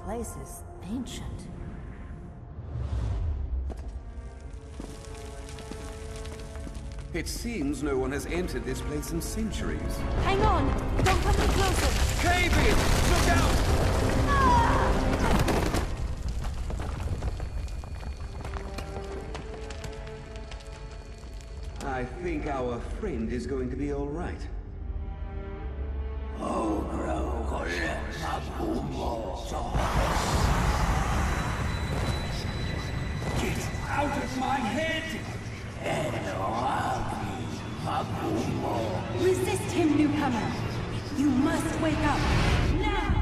place is ancient. It seems no one has entered this place in centuries. Hang on! Don't come any closer! Cave in! Look out! I think our friend is going to be all right. Get out of my head! Resist him, newcomer! You must wake up! Now!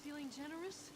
Feeling generous?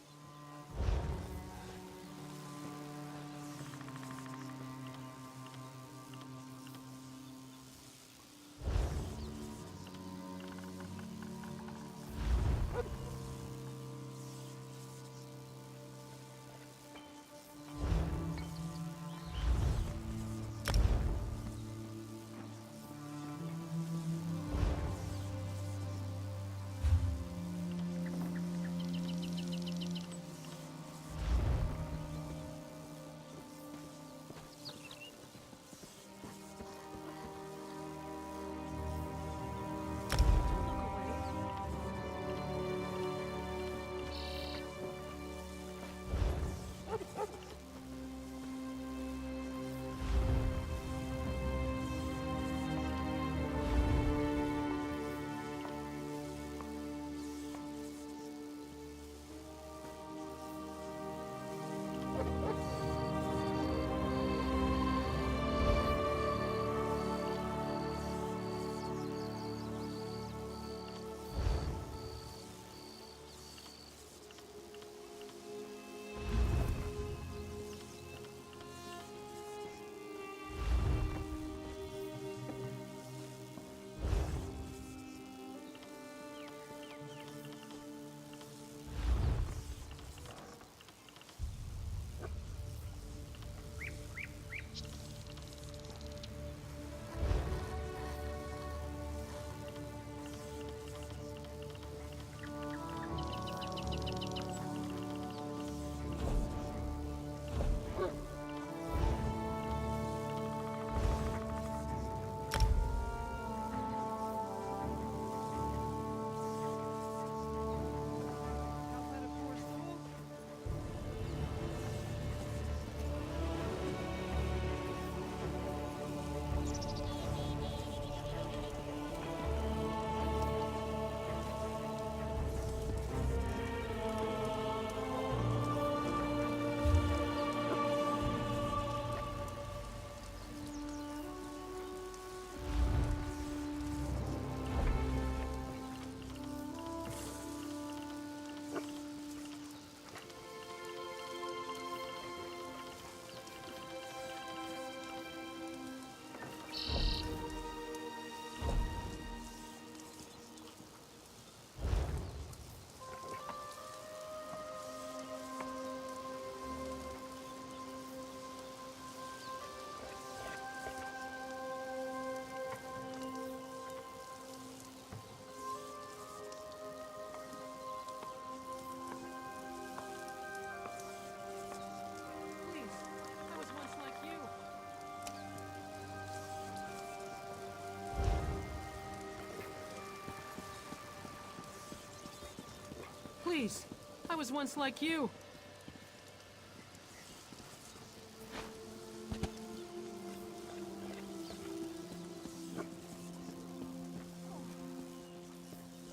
Please, I was once like you.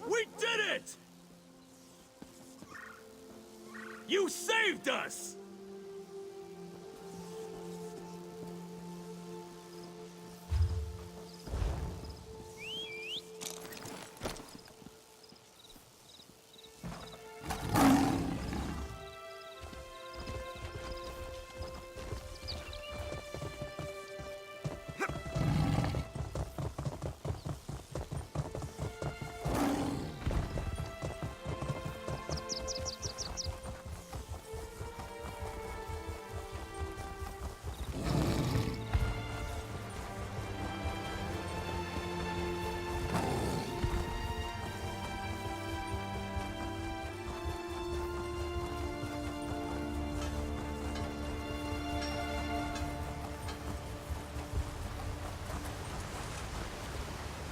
We did it! You saved us!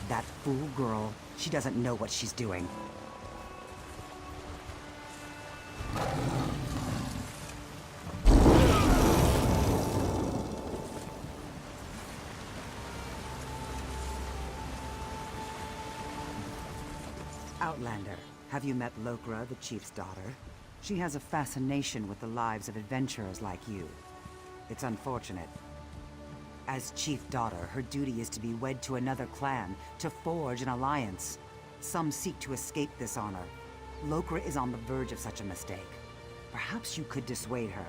That fool girl, she doesn't know what she's doing. Outlander, have you met Lokra, the chief's daughter? She has a fascination with the lives of adventurers like you. It's unfortunate. As chief daughter, her duty is to be wed to another clan, to forge an alliance. Some seek to escape this honor. Lokra is on the verge of such a mistake. Perhaps you could dissuade her.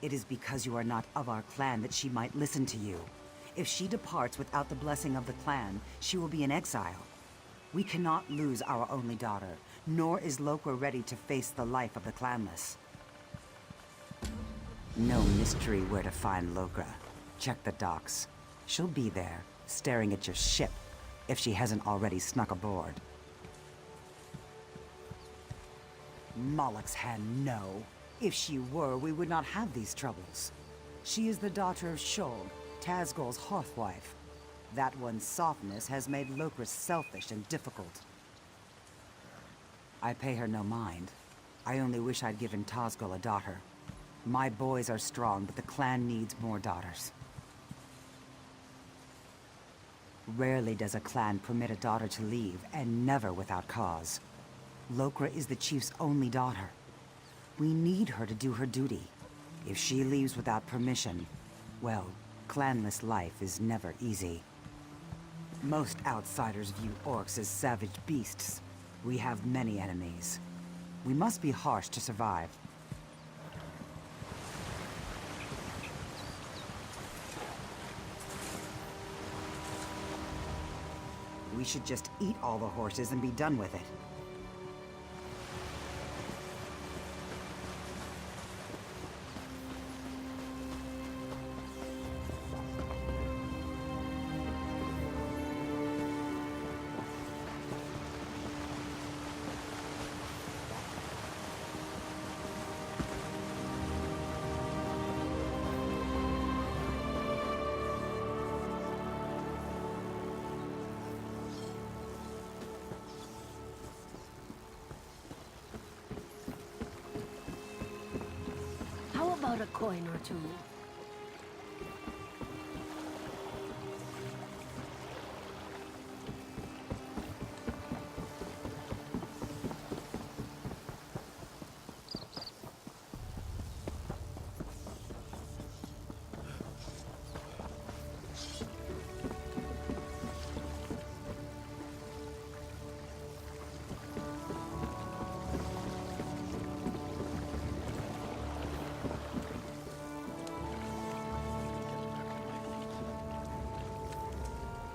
It is because you are not of our clan that she might listen to you. If she departs without the blessing of the clan, she will be in exile. We cannot lose our only daughter, nor is Lokra ready to face the life of the clanless. No mystery where to find Lokra. Check the docks. She'll be there, staring at your ship, if she hasn't already snuck aboard. Moloch's hand, no. If she were, we would not have these troubles. She is the daughter of Shulg, Tazgol's hearthwife. That one's softness has made Lokra selfish and difficult. I pay her no mind. I only wish I'd given Tazgol a daughter. My boys are strong, but the clan needs more daughters. Rarely does a clan permit a daughter to leave, and never without cause. Lokra is the chief's only daughter. We need her to do her duty. If she leaves without permission, well, clanless life is never easy. Most outsiders view orcs as savage beasts. We have many enemies. We must be harsh to survive. We should just eat all the horses and be done with it. How about a coin or two?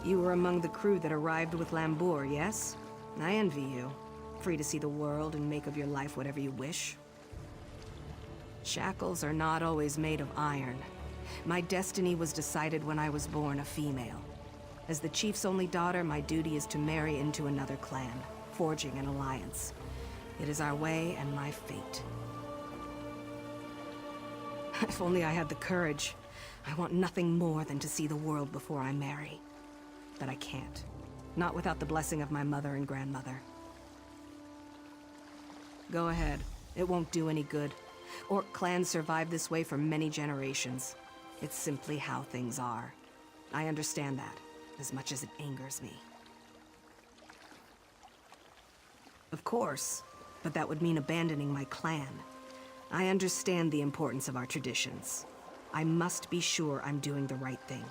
You were among the crew that arrived with Lambour, yes? I envy you. Free to see the world and make of your life whatever you wish. Shackles are not always made of iron. My destiny was decided when I was born a female. As the chief's only daughter, my duty is to marry into another clan, forging an alliance. It is our way and my fate. If only I had the courage. I want nothing more than to see the world before I marry. But I can't. Not without the blessing of my mother and grandmother. Go ahead. It won't do any good. Orc clans survive this way for many generations. It's simply how things are. I understand that, as much as it angers me. Of course, but that would mean abandoning my clan. I understand the importance of our traditions. I must be sure I'm doing the right thing.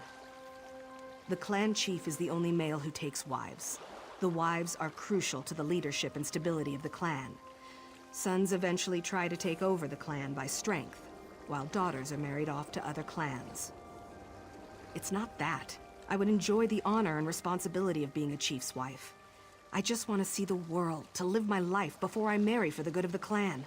The clan chief is the only male who takes wives. The wives are crucial to the leadership and stability of the clan. Sons eventually try to take over the clan by strength, while daughters are married off to other clans. It's not that. I would enjoy the honor and responsibility of being a chief's wife. I just want to see the world, to live my life before I marry for the good of the clan.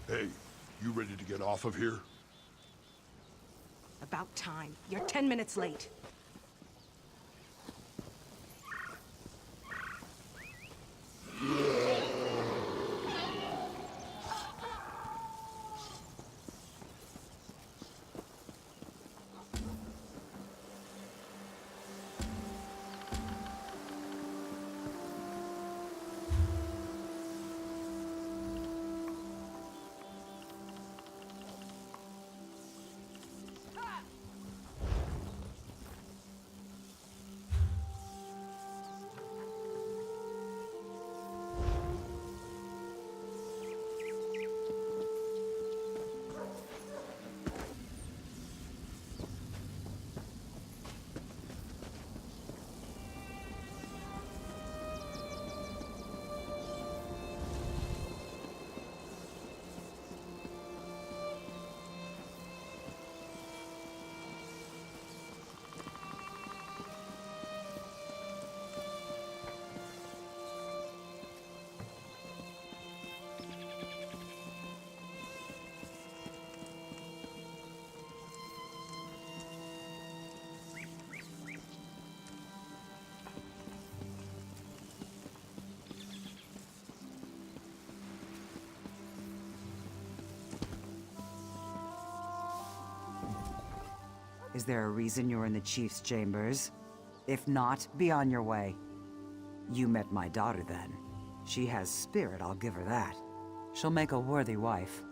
Hey, you ready to get off of here? About time. You're 10 minutes late. Is there a reason you're in the chief's chambers? If not, be on your way. You met my daughter then. She has spirit, I'll give her that. She'll make a worthy wife.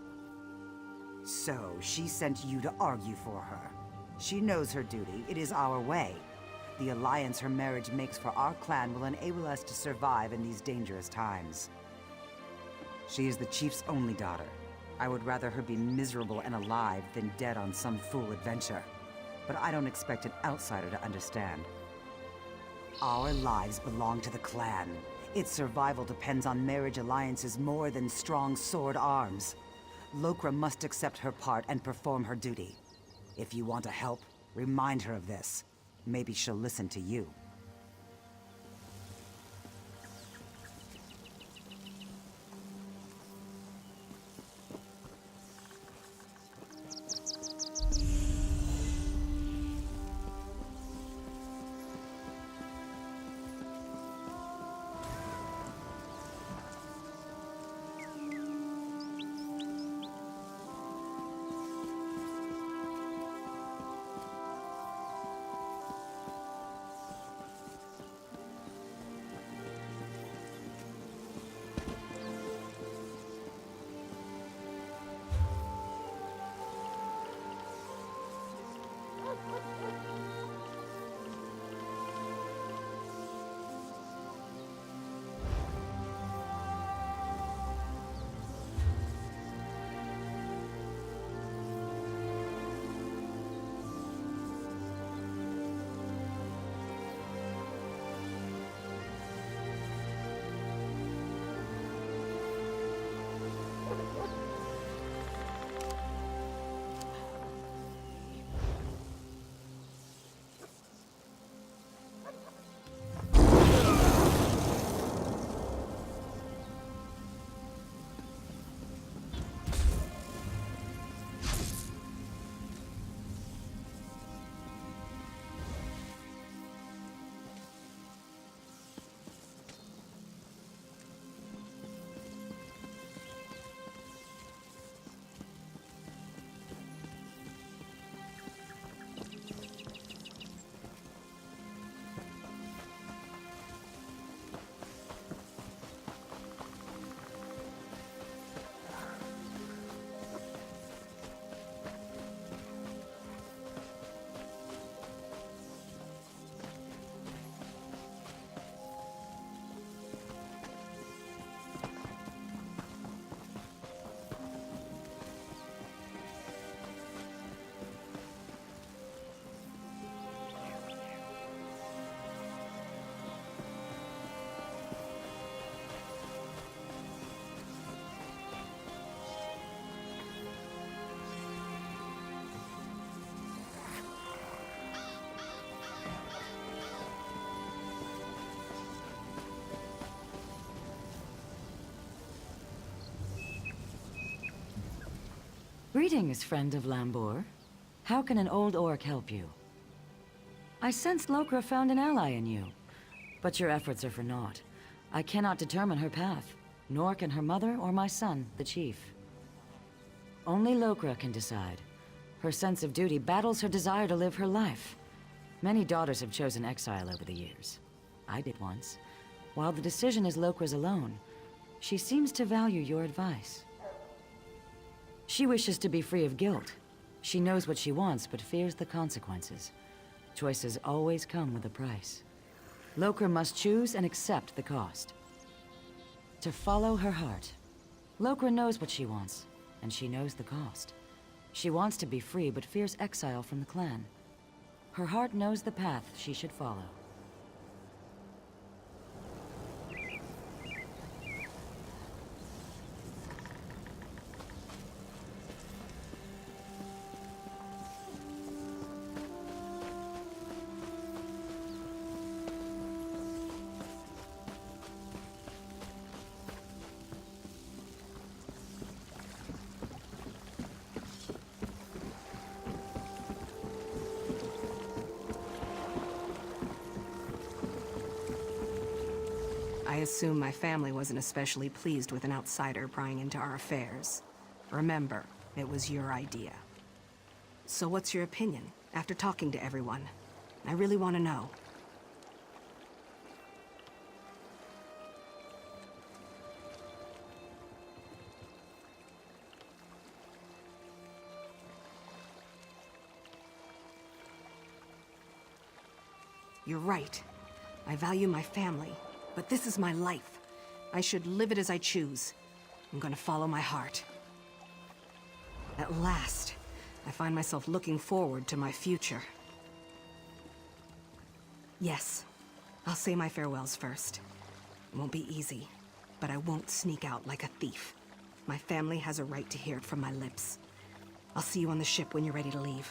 So, she sent you to argue for her. She knows her duty. It is our way. The alliance her marriage makes for our clan will enable us to survive in these dangerous times. She is the chief's only daughter. I would rather her be miserable and alive than dead on some fool adventure. But I don't expect an outsider to understand. Our lives belong to the clan. Its survival depends on marriage alliances more than strong sword arms. Lokra must accept her part and perform her duty. If you want to help, remind her of this. Maybe she'll listen to you. Greetings, friend of Lambor. How can an old orc help you? I sense Lokra found an ally in you, but your efforts are for naught. I cannot determine her path, nor can her mother or my son, the chief. Only Lokra can decide. Her sense of duty battles her desire to live her life. Many daughters have chosen exile over the years. I did once. While the decision is Lokra's alone, she seems to value your advice. She wishes to be free of guilt. She knows what she wants, but fears the consequences. Choices always come with a price. Lokra must choose and accept the cost. To follow her heart. Lokra knows what she wants, and she knows the cost. She wants to be free, but fears exile from the clan. Her heart knows the path she should follow. I assume my family wasn't especially pleased with an outsider prying into our affairs. Remember, it was your idea. So what's your opinion, after talking to everyone? I really want to know. You're right. I value my family. But this is my life. I should live it as I choose. I'm gonna follow my heart. At last, I find myself looking forward to my future. Yes, I'll say my farewells first. It won't be easy, but I won't sneak out like a thief. My family has a right to hear it from my lips. I'll see you on the ship when you're ready to leave.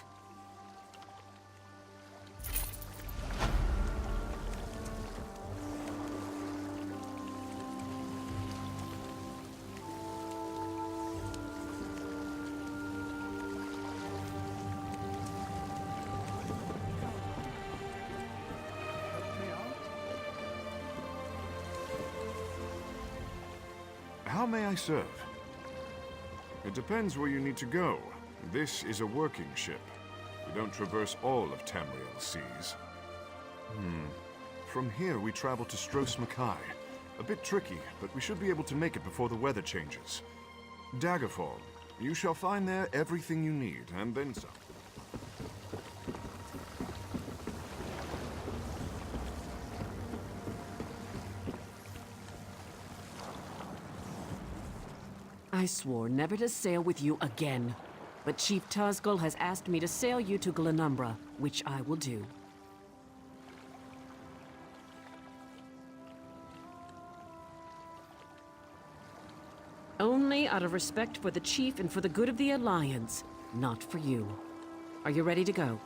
How may I serve? It depends where you need to go. This is a working ship. We don't traverse all of Tamriel's seas. From here, we travel to Stros Makai. A bit tricky, but we should be able to make it before the weather changes. Daggerfall. You shall find there everything you need, and then some. I swore never to sail with you again. But Chief Tuzgul has asked me to sail you to Glenumbra, which I will do. Only out of respect for the Chief and for the good of the Alliance, not for you. Are you ready to go?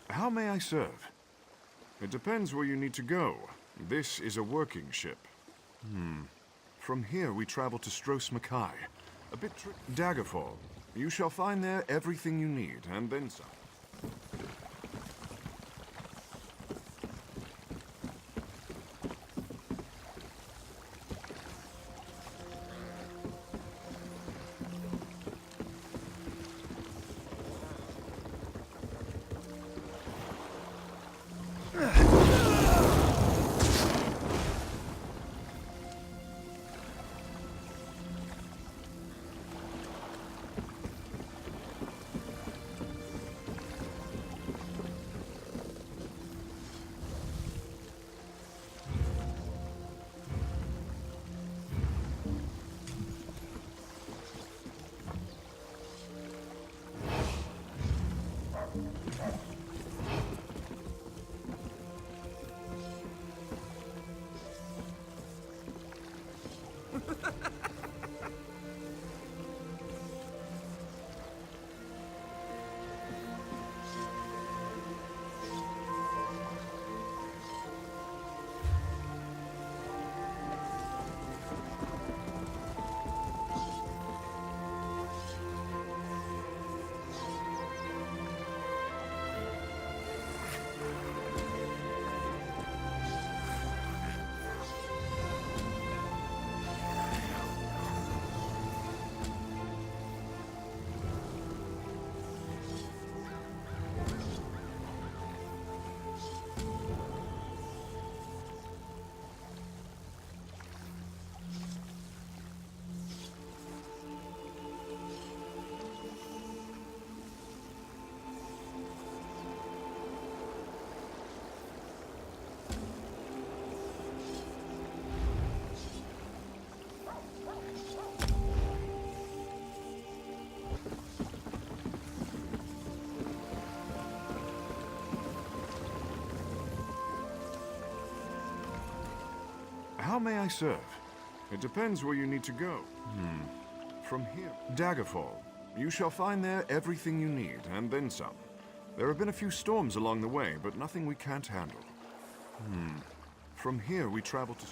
How may I serve? It depends where you need to go. This is a working ship. From here we travel to Stros Mackay. A bit Daggerfall. You shall find there everything you need, and then some. How may I serve? It depends where you need to go. From here, Daggerfall. You shall find there everything you need, and then some. There have been a few storms along the way, but nothing we can't handle. From here, we travel to...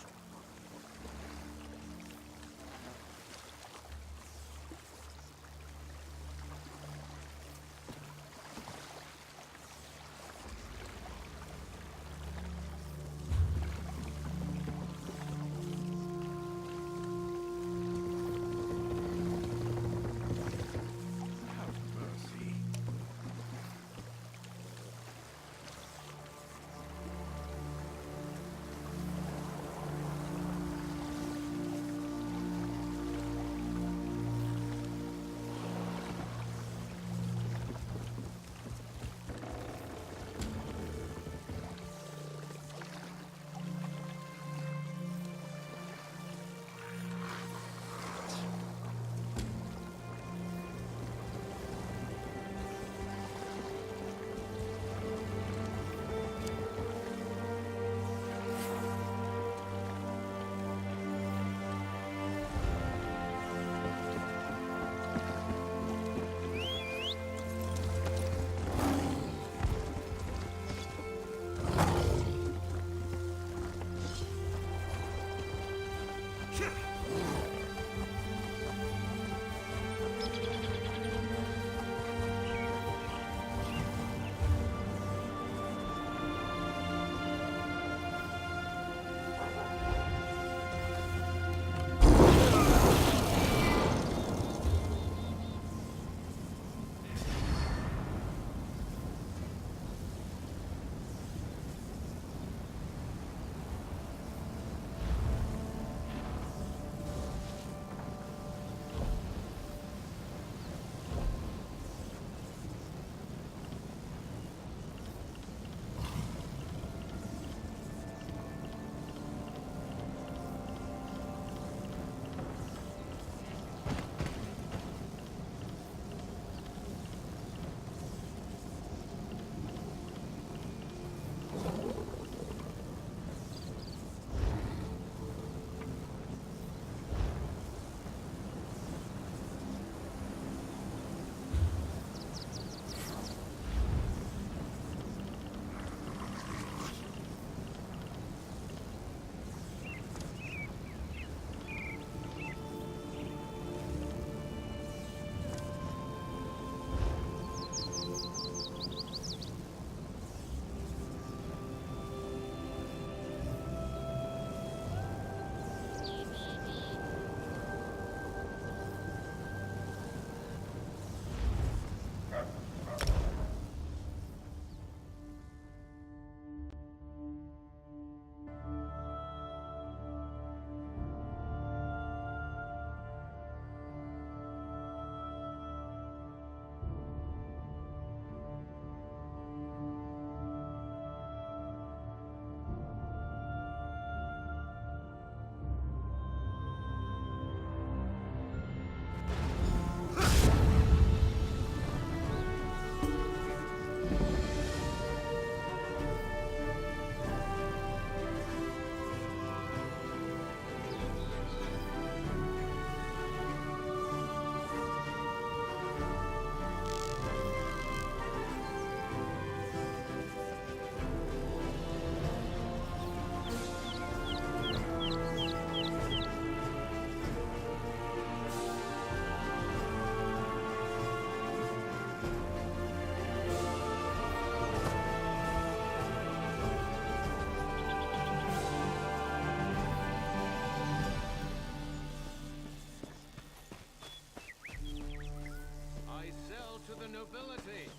to the nobility.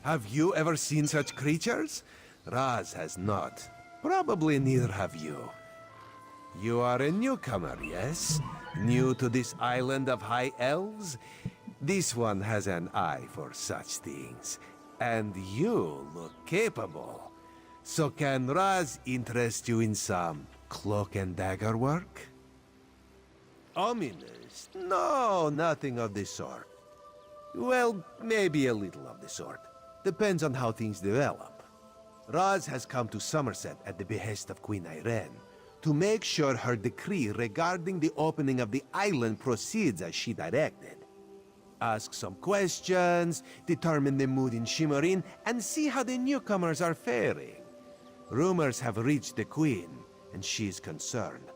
Have you ever seen such creatures? Raz has not. Probably neither have you. You are a newcomer, yes? New to this island of high elves? This one has an eye for such things. And you look capable. So can Raz interest you in some cloak and dagger work? Ominous? No, nothing of the sort. Well, maybe a little of the sort. Depends on how things develop. Raz has come to Summerset at the behest of Queen Irene to make sure her decree regarding the opening of the island proceeds as she directed. Ask some questions, determine the mood in Shimmerin, and see how the newcomers are faring. Rumors have reached the Queen, and she is concerned.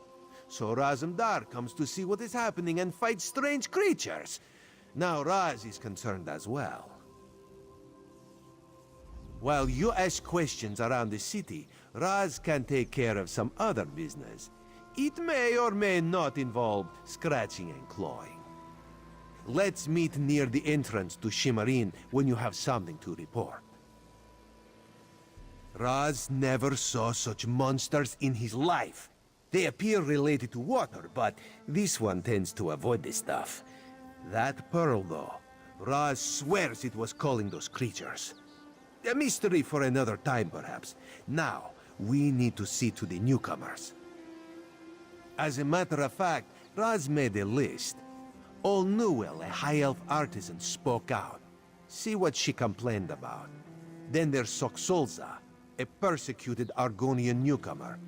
So Razumdar comes to see what is happening and fight strange creatures. Now Raz is concerned as well. While you ask questions around the city, Raz can take care of some other business. It may or may not involve scratching and clawing. Let's meet near the entrance to Shimmerin when you have something to report. Raz never saw such monsters in his life. They appear related to water, but this one tends to avoid this stuff. That pearl, though, Raz swears it was calling those creatures. A mystery for another time, perhaps. Now, we need to see to the newcomers. As a matter of fact, Raz made a list. Old Newell, a high elf artisan, spoke out. See what she complained about. Then there's Soxolza, a persecuted Argonian newcomer.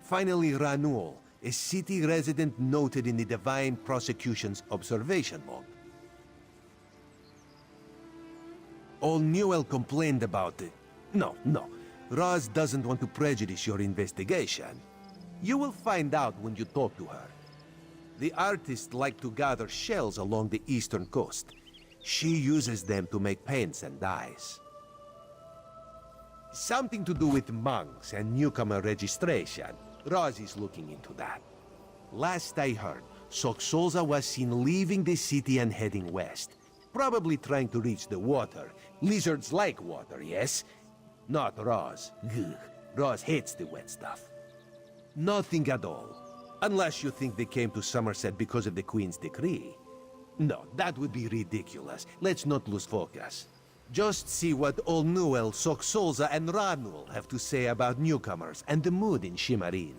Finally, Ranuel, a city resident noted in the Divine Prosecution's observation log. Old Newell complained about it. No. Raz doesn't want to prejudice your investigation. You will find out when you talk to her. The artists like to gather shells along the eastern coast. She uses them to make paints and dyes. Something to do with monks and newcomer registration. Raz is looking into that. Last I heard, Soxolza was seen leaving the city and heading west. Probably trying to reach the water. Lizards like water, yes? Not Raz. Ugh. Raz hates the wet stuff. Nothing at all. Unless you think they came to Summerset because of the Queen's decree. No, that would be ridiculous. Let's not lose focus. Just see what Old Newell, Soxolza, and Ranuel have to say about newcomers and the mood in Shimmerin.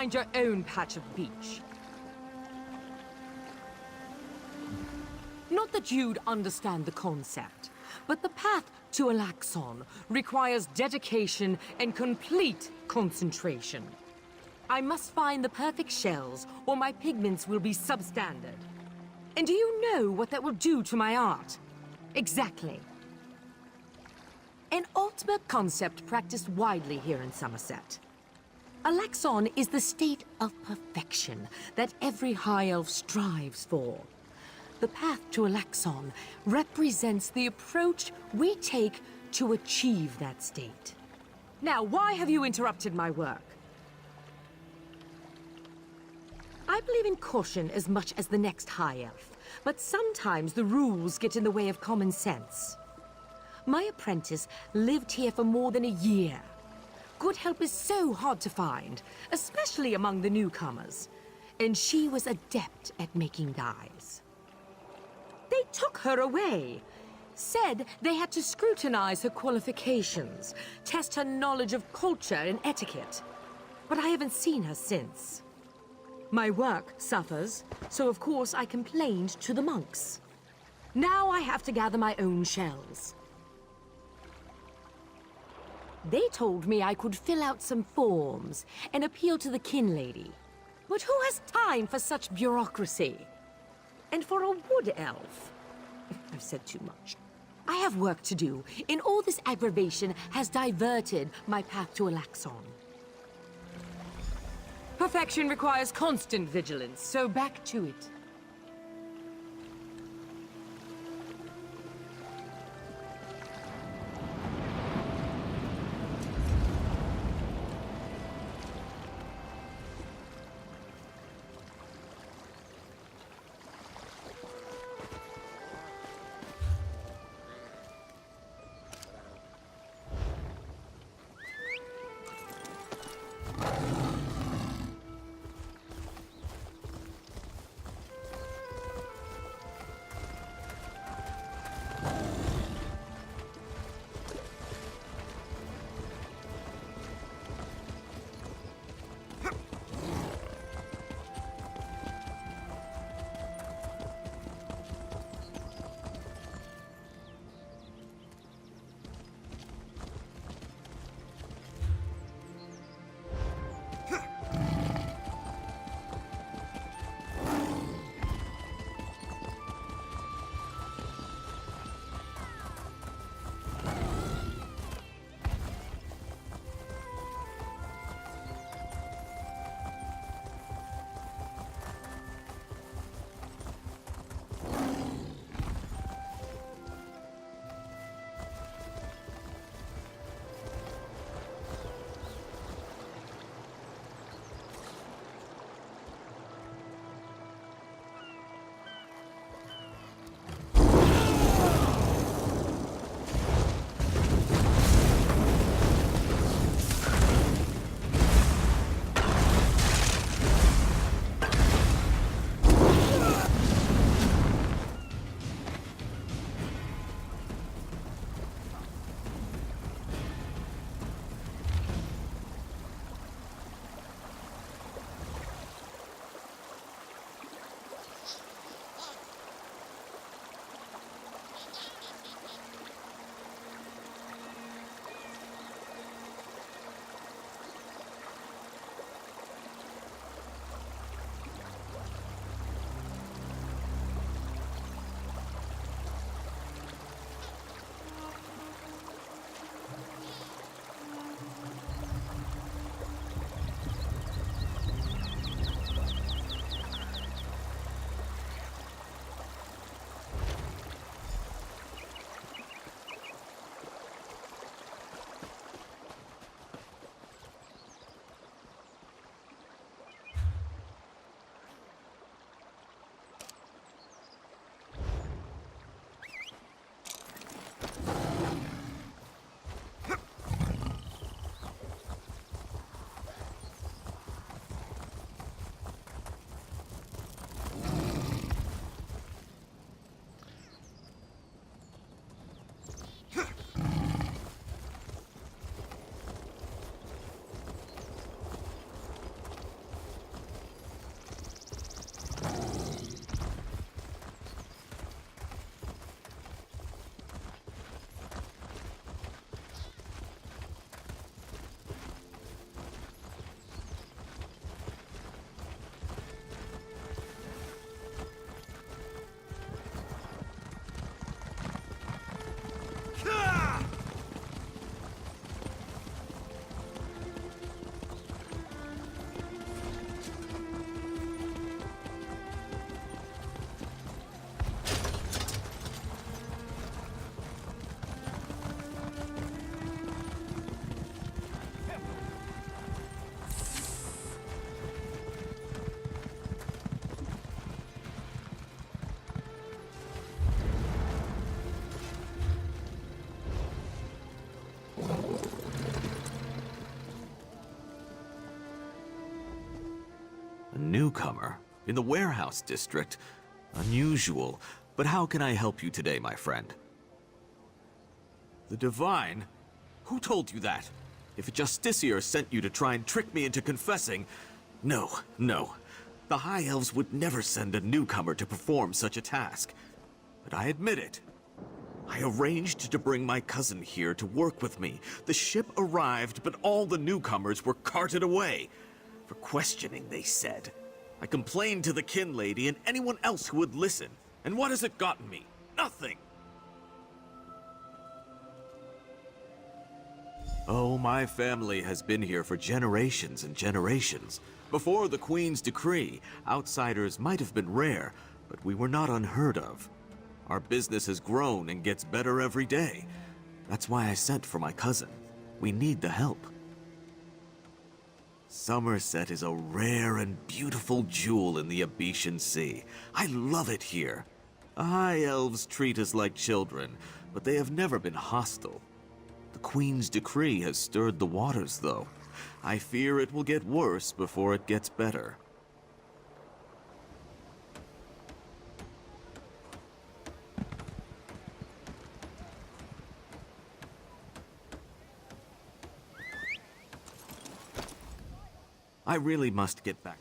find your own patch of beach. Not that you'd understand the concept, but the path to Alaxon requires dedication and complete concentration. I must find the perfect shells, or my pigments will be substandard. And do you know what that will do to my art? Exactly. An ultimate concept practiced widely here in Summerset. Alaxon is the state of perfection that every High Elf strives for. The path to Alaxon represents the approach we take to achieve that state. Now, why have you interrupted my work? I believe in caution as much as the next High Elf, but sometimes the rules get in the way of common sense. My apprentice lived here for more than a year. Good help is so hard to find, especially among the newcomers, and she was adept at making dyes. They took her away. Said they had to scrutinize her qualifications, test her knowledge of culture and etiquette. But I haven't seen her since. My work suffers, so of course I complained to the monks. Now I have to gather my own shells. They told me I could fill out some forms and appeal to the kin lady. But who has time for such bureaucracy? And for a wood elf? I've said too much. I have work to do, and all this aggravation has diverted my path to Alaxon. Perfection requires constant vigilance, so back to it. A newcomer? In the warehouse district? Unusual. But how can I help you today, my friend? The Divine? Who told you that? If a Justiciar sent you to try and trick me into confessing... No, no. The High Elves would never send a newcomer to perform such a task. But I admit it. I arranged to bring my cousin here to work with me. The ship arrived, but all the newcomers were carted away. For questioning, they said. I complained to the kin lady and anyone else who would listen. And what has it gotten me? Nothing! Oh, my family has been here for generations and generations. Before the Queen's decree, outsiders might have been rare, but we were not unheard of. Our business has grown and gets better every day. That's why I sent for my cousin. We need the help. Summerset is a rare and beautiful jewel in the Abetian Sea. I love it here. The High Elves treat us like children, but they have never been hostile. The Queen's decree has stirred the waters, though. I fear it will get worse before it gets better. I really must get back.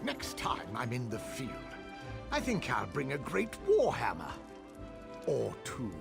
Next time I'm in the field, I think I'll bring a great warhammer. Or two.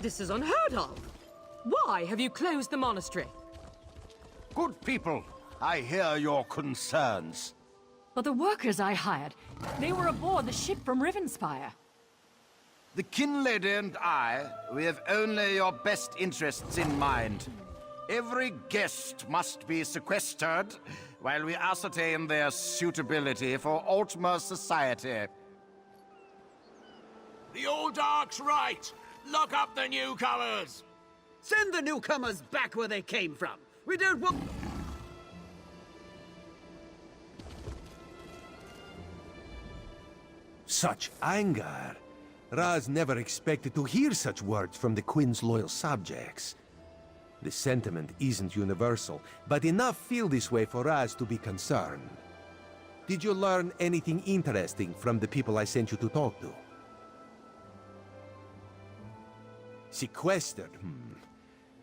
This is unheard of. Why have you closed the monastery? Good people, I hear your concerns. But the workers I hired, they were aboard the ship from Rivenspire. The Kin Lady and I, we have only your best interests in mind. Every guest must be sequestered while we ascertain their suitability for Altmer society. The old Dark's right. Lock up the newcomers. Send the newcomers back where they came from. We don't want... Such anger. Raz never expected to hear such words from the Queen's loyal subjects. The sentiment isn't universal, but enough feel this way for Raz to be concerned. Did you learn anything interesting from the people I sent you to talk to? Sequestered,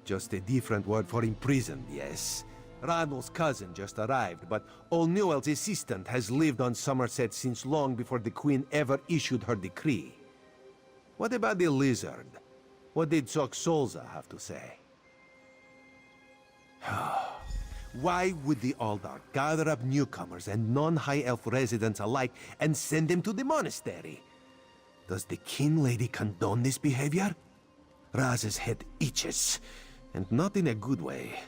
Just a different word for imprisoned, yes. Ranul's cousin just arrived, but O'Newell's assistant has lived on Summerset since long before the Queen ever issued her decree. What about the lizard? What did Soxolza have to say? Why would the Aldar gather up newcomers and non-High Elf residents alike and send them to the monastery? Does the Kin Lady condone this behavior? Raz's head itches, and not in a good way.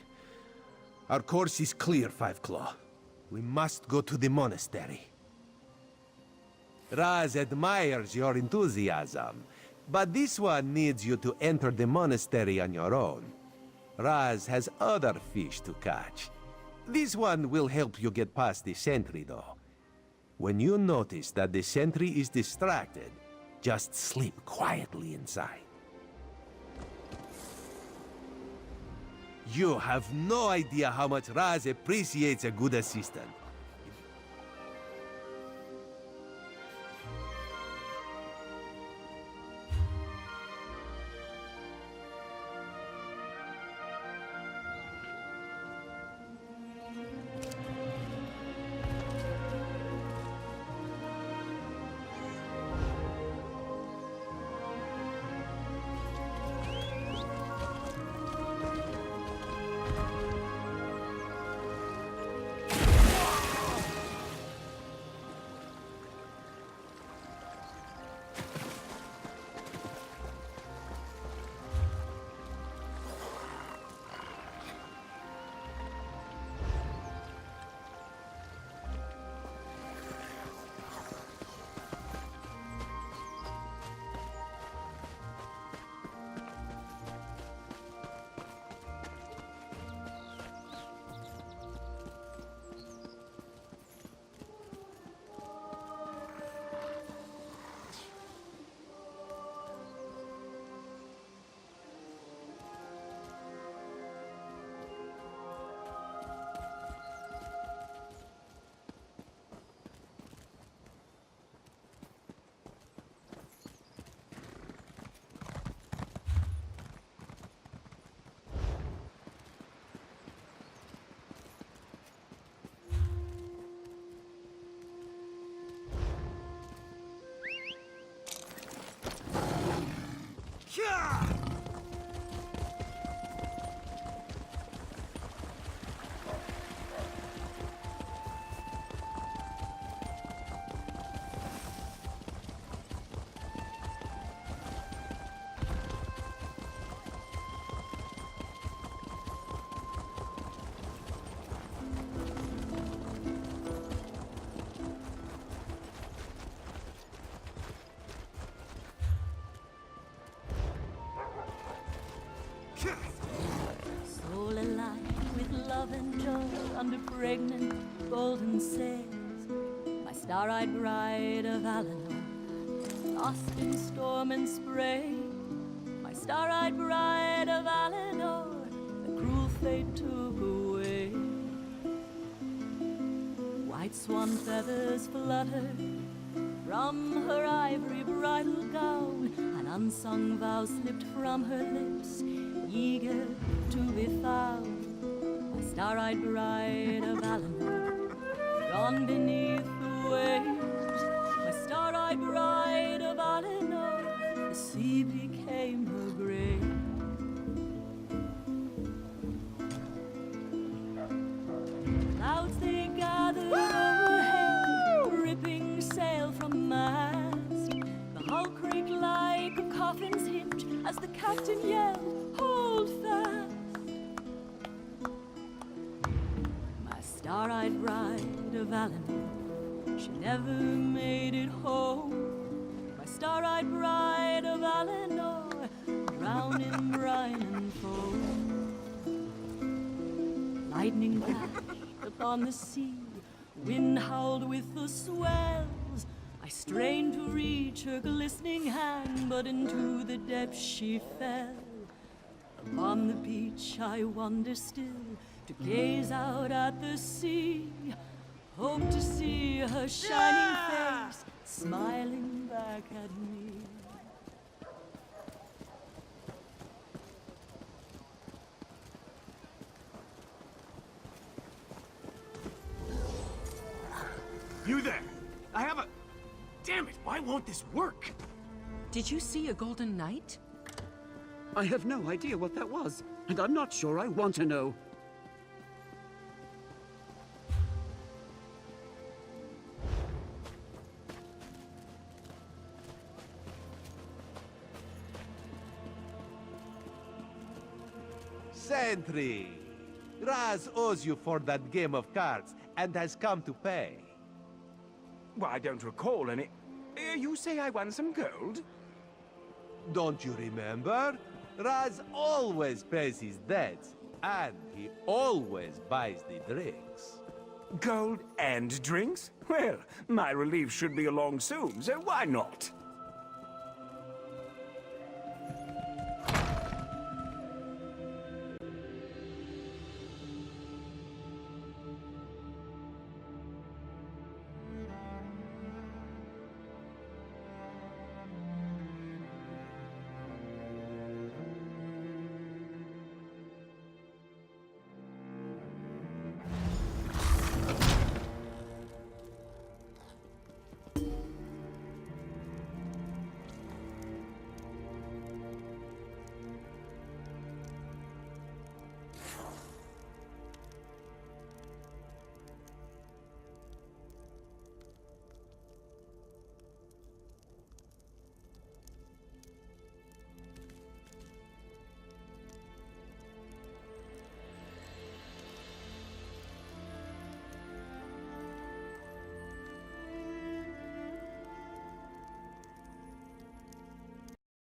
Our course is clear, Five Claw. We must go to the monastery. Raz admires your enthusiasm, but this one needs you to enter the monastery on your own. Raz has other fish to catch. This one will help you get past the sentry, though. When you notice that the sentry is distracted, just sleep quietly inside. You have no idea how much Raz appreciates a good assistant. Soul alive with love and joy under pregnant golden sails. My star-eyed bride of Valinor, lost in storm and spray. My star-eyed bride of Valinor, the cruel fate took away. White swan feathers fluttered from her ivory bridal gown. An unsung vow slipped from her lips, eager to be found. My star-eyed bride of Valinor, gone beneath the waves. My star-eyed bride of Valinor, the sea became her grave. mast. The hull creaked like a coffin's hinge as the captain yelled, "Hold fast!" My star-eyed bride of Alan, she never made it home. My star-eyed bride of Alenor, drowned in brine and foam. Lightning flashed upon the sea, wind howled with the swells. I strained to reach her glistening hand, but into the depths she fell. Upon the beach I wander still, to gaze out at the sea. Hope to see her shining face, smiling back at me. You there! I have a... Damn it, why won't this work? Did you see a golden knight? I have no idea what that was, and I'm not sure I want to know. Sentry! Raz owes you for that game of cards and has come to pay. Well, I don't recall any... you say I won some gold? Don't you remember? Raz always pays his debts, and he always buys the drinks. Gold and drinks? Well, my relief should be along soon, so why not?